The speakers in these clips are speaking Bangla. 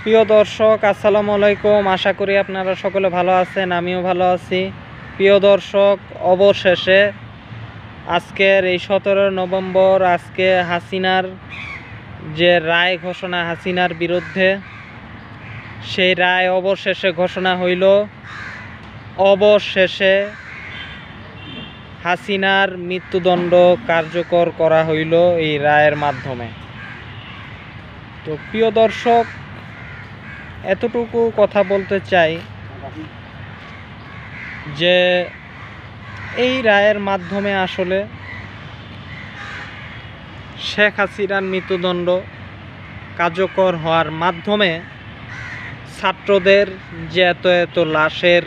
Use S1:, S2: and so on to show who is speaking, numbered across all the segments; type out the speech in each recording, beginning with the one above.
S1: প্রিয় দর্শক, আসসালামু আলাইকুম। আশা করি আপনারা সকলে ভালো আছেন, আমিও ভালো আছি। প্রিয় দর্শক, অবশেষে আজকের এই 17 নভেম্বর আজকে হাসিনার যে রায় ঘোষণা হাসিনার বিরুদ্ধে, সেই রায় অবশেষে ঘোষণা হইল। অবশেষে হাসিনার মৃত্যুদণ্ড কার্যকর করা হইল এই রায়ের মাধ্যমে। তো প্রিয় দর্শক, এতটুকু কথা বলতে চাই যে এই রায়ের মাধ্যমে আসলে শেখ হাসিনার মৃত্যুদণ্ড কার্যকর হওয়ার মাধ্যমে ছাত্রদের যে এত লাশের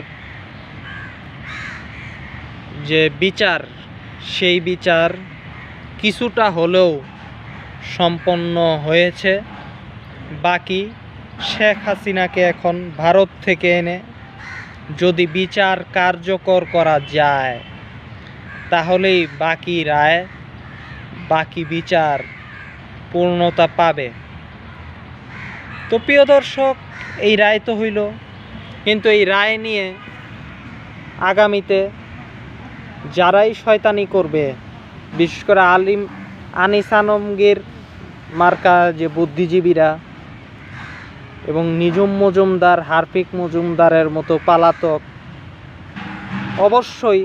S1: যে বিচার, সেই বিচার কিছুটা হলেও সম্পন্ন হয়েছে। বাকি শেখ হাসিনাকে এখন ভারত থেকে এনে যদি বিচার কার্যকর করা যায়, তাহলেই বাকি রায়, বাকি বিচার পূর্ণতা পাবে। তো প্রিয় দর্শক, এই রায় তো হইল, কিন্তু এই রায় নিয়ে আগামীতে যারাই শয়তানি করবে, বিশেষ করে আনিস আলমগীর মার্কা যে বুদ্ধিজীবীরা এবং নিজুম মজুমদার, হারফিক মজুমদারের মতো পালাতক, অবশ্যই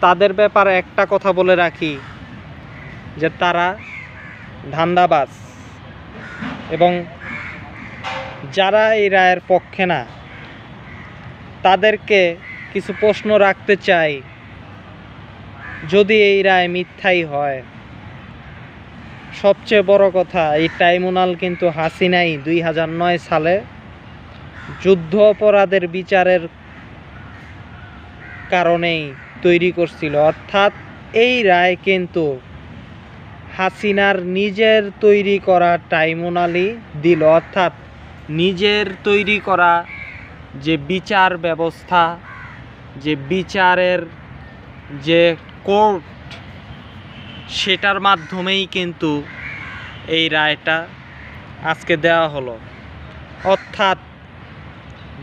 S1: তাদের ব্যাপারে একটা কথা বলে রাখি যে তারা ধান্দাবাজ। এবং যারা এই রায়ের পক্ষে না, তাদেরকে কিছু প্রশ্ন রাখতে চাই। যদি এই রায় মিথ্যাই হয়, সবচেয়ে বড় কথা, এই ট্রাইব্যুনাল কিন্তু হাসিনাই 2009 সালে যুদ্ধ অপরাধের বিচারের কারণেই তৈরি করছিল। অর্থাৎ এই রায় কিন্তু হাসিনার নিজের তৈরি করা ট্রাইব্যুনালই দিল। অর্থাৎ নিজের তৈরি করা যে বিচার ব্যবস্থা, যে বিচারের যে কোর্ট, সেটার মাধ্যমেই কিন্তু এই রায়টা আজকে দেওয়া হলো। অর্থাৎ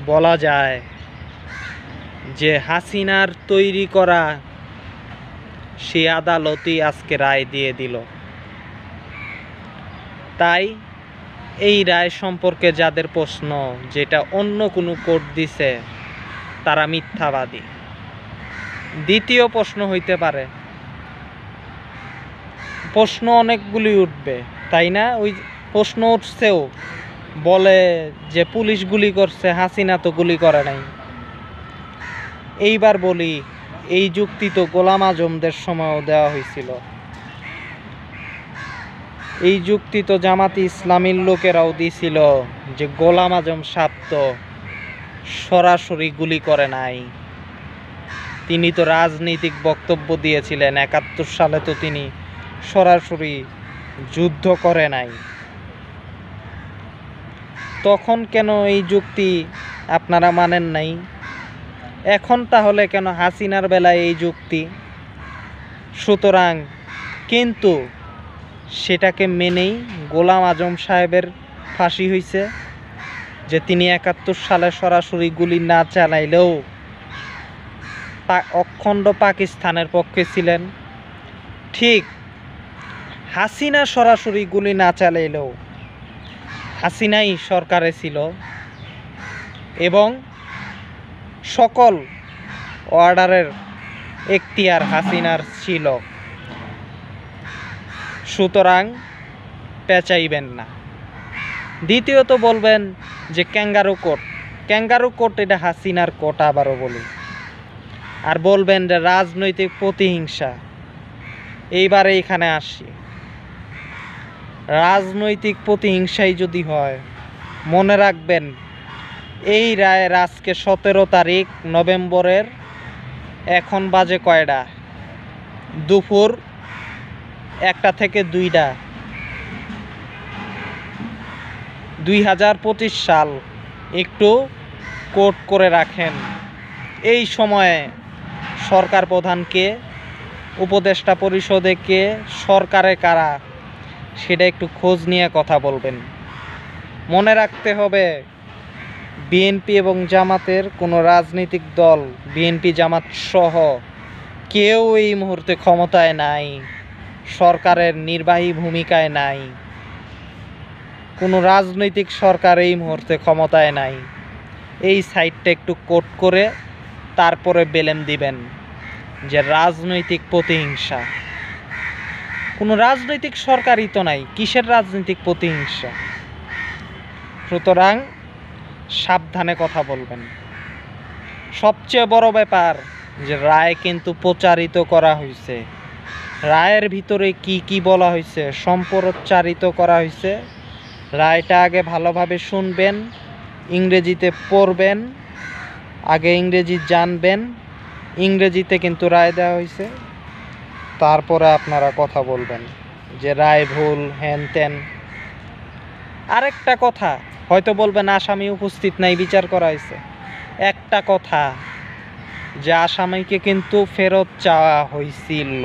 S1: বলা যায় যে হাসিনার তৈরি করা সেই আদালতই আজকে রায় দিয়ে দিল। তাই এই রায় সম্পর্কে যাদের প্রশ্ন, যেটা অন্য কোনো কোর্ট দিছে, তারা মিথ্যাবাদী। দ্বিতীয় প্রশ্ন হইতে পারে, প্রশ্ন অনেকগুলি উঠবে, তাই না? ওই প্রশ্ন উঠছেও, বলে যে পুলিশ গুলি করছে, হাসিনা তো গুলি করে নাই। এইবার বলি, এই যুক্তি তো গোলাম আজমদের সময়ও দেওয়া হয়েছিল। এই যুক্তি তো জামাতি ইসলামীর লোকেরাও দিছিল যে গোলাম আজম সাহেব তো সরাসরি গুলি করে নাই, তিনি তো রাজনৈতিক বক্তব্য দিয়েছিলেন। 71 সালে তো তিনি সরাসরি যুদ্ধ করে নাই। তখন কেন এই যুক্তি আপনারা মানেন নাই? এখন তাহলে কেন হাসিনার বেলায় এই যুক্তি? সুতরাং কিন্তু সেটাকে মেনেই গোলাম আজম সাহেবের ফাঁসি হয়েছে, যে তিনি 71 সালে সরাসরি গুলি না চালাইলেও অখণ্ড পাকিস্তানের পক্ষে ছিলেন। ঠিক হাসিনা সরাসরি গুলি না চালাইলেও হাসিনাই সরকারে ছিল এবং সকল অর্ডারের এখতিয়ার হাসিনার ছিল। সুতরাং পেঁচাইবেন না। দ্বিতীয়ত বলবেন যে ক্যাঙ্গারু কোর্ট, ক্যাঙ্গারু কোর্ট এটা হাসিনার কোর্ট, আবারও বলি। আর বলবেন যে রাজনৈতিক প্রতিহিংসা। এইবারে এখানে আসি, রাজনৈতিক প্রতিহিংসাই যদি হয়, মনে রাখবেন এই রায়ের আজকে 17 তারিখ নভেম্বরের, এখন বাজে কয়টা? দুপুর 1টা থেকে 2টা। 2025 সাল, একটু কোট করে রাখেন। এই সময়ে সরকার প্রধানকে, উপদেষ্টা পরিষদে কে, সরকারে কারা, সেটা একটু খোঁজ নিয়ে কথা বলবেন। মনে রাখতে হবে বিএনপি এবং জামাতের কোনো রাজনৈতিক দল, বিএনপি জামাত সহ কেউ এই মুহূর্তে ক্ষমতায় নাই, সরকারের নির্বাহী ভূমিকায় নাই, কোনো রাজনৈতিক সরকার এই মুহূর্তে ক্ষমতায় নাই। এই সাইডটা একটু কোট করে তারপরে বেলেম দিবেন যে রাজনৈতিক প্রতিহিংসা। কোনো রাজনৈতিক সরকারই তো নাই, কিসের রাজনৈতিক প্রতিহিংসা? সুতরাং সাবধানে কথা বলবেন। সবচেয়ে বড় ব্যাপার যে রায় কিন্তু প্রচারিত করা হয়েছে, রায়ের ভিতরে কি কি বলা হয়েছে সম্প্রচারিত করা হয়েছে। রায়টা আগে ভালোভাবে শুনবেন, ইংরেজিতে পড়বেন, আগে ইংরেজি জানবেন, ইংরেজিতে কিন্তু রায় দেওয়া হয়েছে, তারপরে আপনারা কথা বলবেন যে রায় ভুল হ্যান ত্যান। আরেকটা কথা হয়তো বলবেন আসামি উপস্থিত নাই, বিচার করা হয়েছে। একটা কথা যে আসামিকে কিন্তু ফেরত চাওয়া হয়েছিল,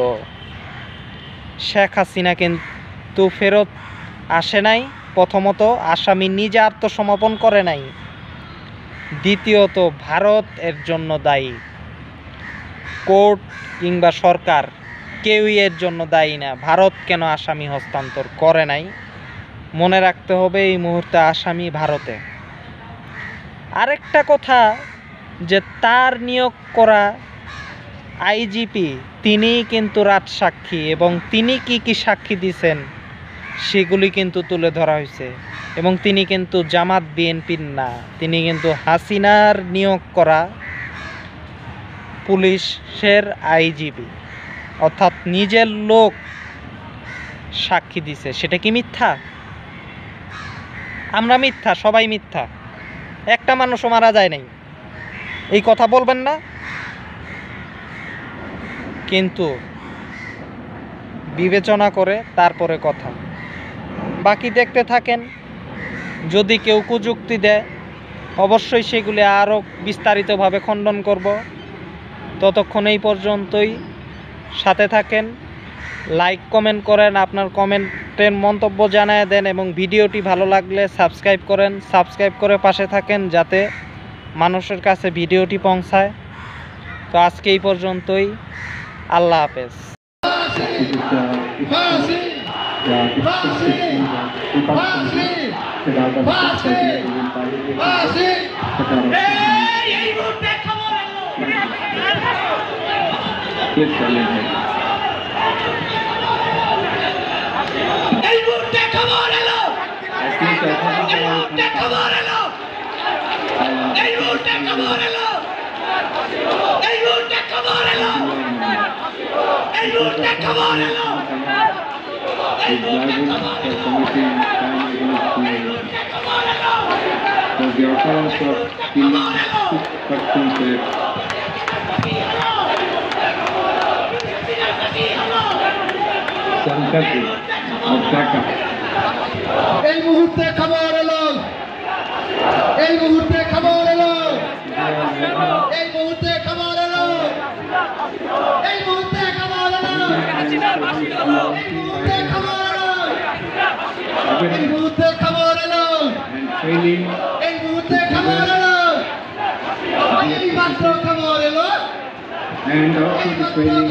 S1: শেখ হাসিনা কিন্তু ফেরত আসে নাই। প্রথমত আসামি নিজে আত্মসমর্পণ করে নাই, দ্বিতীয়ত ভারত এর জন্য দায়ী, কোর্ট কিংবা সরকার কেউই এর জন্য দায়ী না। ভারত কেন আসামি হস্তান্তর করে নাই? মনে রাখতে হবে এই মুহূর্তে আসামি ভারতে। আরেকটা কথা যে তার নিয়োগ করা আইজিপি তিনিই কিন্তু রাজসাক্ষী, এবং তিনি কি কি সাক্ষী দিয়েছেন সেগুলি কিন্তু তুলে ধরা হয়েছে। এবং তিনি কিন্তু জামাত বিএনপির না, তিনি কিন্তু হাসিনার নিয়োগ করা পুলিশের আইজিপি, অর্থাৎ নিজের লোক সাক্ষী দিছে। সেটা কি মিথ্যা? আমরা মিথ্যা, সবাই মিথ্যা, একটা মানুষও মারা যায় নাই, এই কথা বলবেন না। কিন্তু বিবেচনা করে তারপরে কথা। বাকি দেখতে থাকেন, যদি কেউ কুযুক্তি দেয় অবশ্যই সেগুলি আরও বিস্তারিতভাবে খণ্ডন করব। ততক্ষণ এই পর্যন্তই, সাথে থাকেন, লাইক কমেন্ট করেন, আপনার কমেন্টের মন্তব্য জানায় দেন, এবং ভিডিওটি ভালো লাগলে সাবস্ক্রাইব করেন, সাবস্ক্রাইব করে পাশে থাকেন যাতে মানুষের কাছে ভিডিওটি পৌঁছায়। তো আজকে এই পর্যন্তই, আল্লাহ হাফেজ।
S2: For the occurrence of killing 6 persons Sankati of Dhaka.
S3: এই মুহূর্তে খবর এলো, এই মুহূর্তে খবর এলো, এই মুহূর্তে খবর এলো, এই মুহূর্তে খবর এলো, এই মুহূর্তে খবর এলো, এই মুহূর্তে খবর এলো, এই মুহূর্তে খবর এলো, এই মাত্র খবর এলো,
S2: And also the training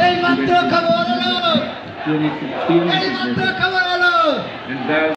S3: এই মাত্র খবর এলো,
S2: necessary
S3: এই মাত্র খবর এলো।
S2: and that